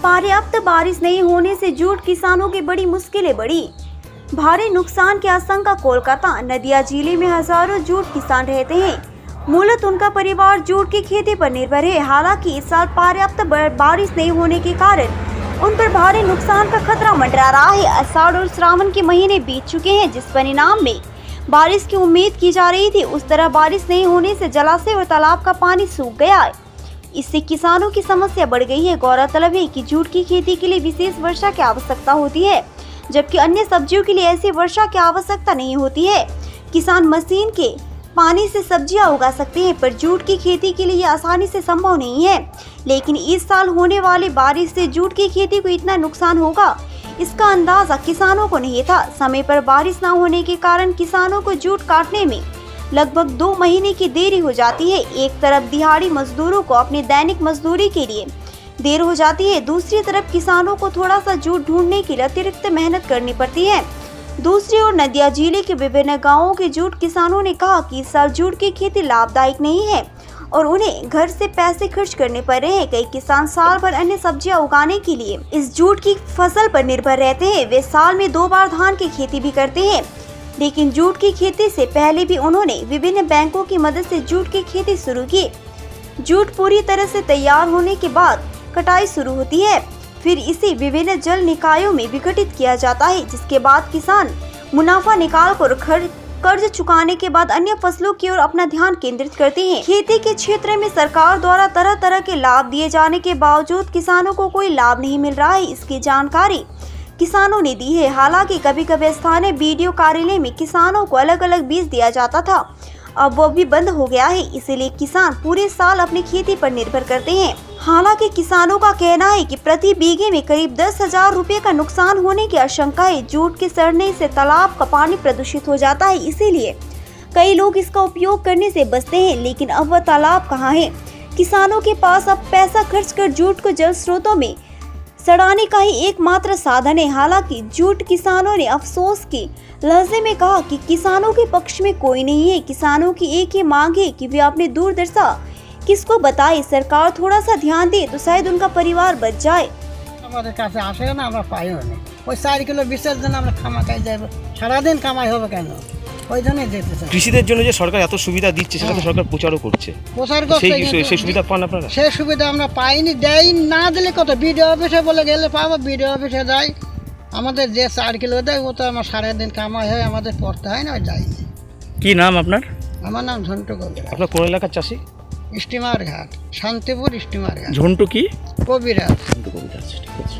पर्याप्त बारिश नहीं होने से जूट किसानों की बड़ी मुश्किलें बढ़ी। भारी नुकसान की आशंका। कोलकाता नदिया जिले में हजारों जूट किसान रहते हैं। मूलतः उनका परिवार जूट की खेती पर निर्भर है। हालांकि इस साल पर्याप्त बारिश नहीं होने के कारण उन पर भारी नुकसान का खतरा मंडरा रहा है। आषाढ़ और श्रावण के महीने बीत चुके हैं, जिस परिणाम में बारिश की उम्मीद की जा रही थी, उस तरह बारिश नहीं होने से जलाशय और तालाब का पानी सूख गया है। इससे किसानों की समस्या बढ़ गई है। गौरतलब है कि जूट की खेती के लिए विशेष वर्षा की आवश्यकता होती है, जबकि अन्य सब्जियों के लिए ऐसी वर्षा की आवश्यकता नहीं होती है। किसान मशीन के पानी से सब्जियां उगा सकते हैं, पर जूट की खेती के लिए यह आसानी से संभव नहीं है। लेकिन इस साल होने वाली बारिश से जूट की खेती को इतना नुकसान होगा, इसका अंदाजा किसानों को नहीं था। समय पर बारिश न होने के कारण किसानों को जूट काटने में लगभग 2 महीने की देरी हो जाती है। एक तरफ दिहाड़ी मजदूरों को अपनी दैनिक मजदूरी के लिए देर हो जाती है, दूसरी तरफ किसानों को थोड़ा सा जूट ढूंढने के लिए अतिरिक्त मेहनत करनी पड़ती है। दूसरी ओर नदिया जिले के विभिन्न गांवों के जूट किसानों ने कहा कि इस साल जूट की खेती लाभदायक नहीं है और उन्हें घर से पैसे खर्च करने पड़ रहे हैं। कई किसान साल भर अन्य सब्जियां उगाने के लिए इस जूट की फसल पर निर्भर रहते हैं। वे साल में 2 बार धान की खेती भी करते हैं, लेकिन जूट की खेती से पहले भी उन्होंने विभिन्न बैंकों की मदद से जूट की खेती शुरू की। जूट पूरी तरह से तैयार होने के बाद कटाई शुरू होती है, फिर इसे विभिन्न जल निकायों में विघटित किया जाता है, जिसके बाद किसान मुनाफा निकाल कर कर्ज चुकाने के बाद अन्य फसलों की ओर अपना ध्यान केंद्रित करते हैं। खेती के क्षेत्र में सरकार द्वारा तरह तरह के लाभ दिए जाने के बावजूद किसानों को कोई लाभ नहीं मिल रहा है, इसकी जानकारी किसानों ने दी है। हालांकि कभी कभी स्थानीय बीडीओ कार्यालय में किसानों को अलग अलग बीज दिया जाता था, अब वो भी बंद हो गया है। इसलिए किसान पूरे साल अपनी खेती पर निर्भर करते हैं। हालांकि किसानों का कहना है कि प्रति बीघे में करीब 10,000 रुपए का नुकसान होने की आशंका है। जूट के सड़ने से तालाब का पानी प्रदूषित हो जाता है, इसीलिए कई लोग इसका उपयोग करने से बचते हैं, लेकिन अब वह तालाब कहाँ है? किसानों के पास अब पैसा खर्च कर जूट को जल स्रोतों में सड़ाने का ही एकमात्र साधन है। हालांकि जूट किसानों ने अफसोस के लहजे में कहा कि किसानों के पक्ष में कोई नहीं है। किसानों की एक ही मांग है कि वे अपनी दुर्दशा किसको बताए। सरकार थोड़ा सा ध्यान दे तो शायद उनका परिवार बच जाए। আমাদের কাছে আসে না, আমরা পাইও না। ওই 4 কিলো বিশের জন্য আমরা খামাকাই যাব, সারাদিন কামাই হবে কেন? ওই জন্যই যেতে চাই। কৃষিদের জন্য যে সরকার এত সুবিধা দিচ্ছে, সেটা তো সরকার প্রচারও করছে। প্রচার করছে, সেই সুবিধা পান আপনারা? সেই সুবিধা আমরা পাইনি, দেই না। দিলে কত বিডিও অফিসে বলে গেলে পাবো, বিডিও অফিসে যাই। আমাদের যে 4 কিলো দেয় ও তো আমার সারাদিন কামাই হয়, আমাদের পড়তে হয় না, যাইনি। কি নাম আপনার? আমার নাম ঝন্টু কবিরাজ। আপনার কোন এলাকার চাষি? স্টিমার ঘাট, শান্তিপুর স্টিমার ঘাট। ঝন্টু কি? কবিরাজ। ঠিক আছে।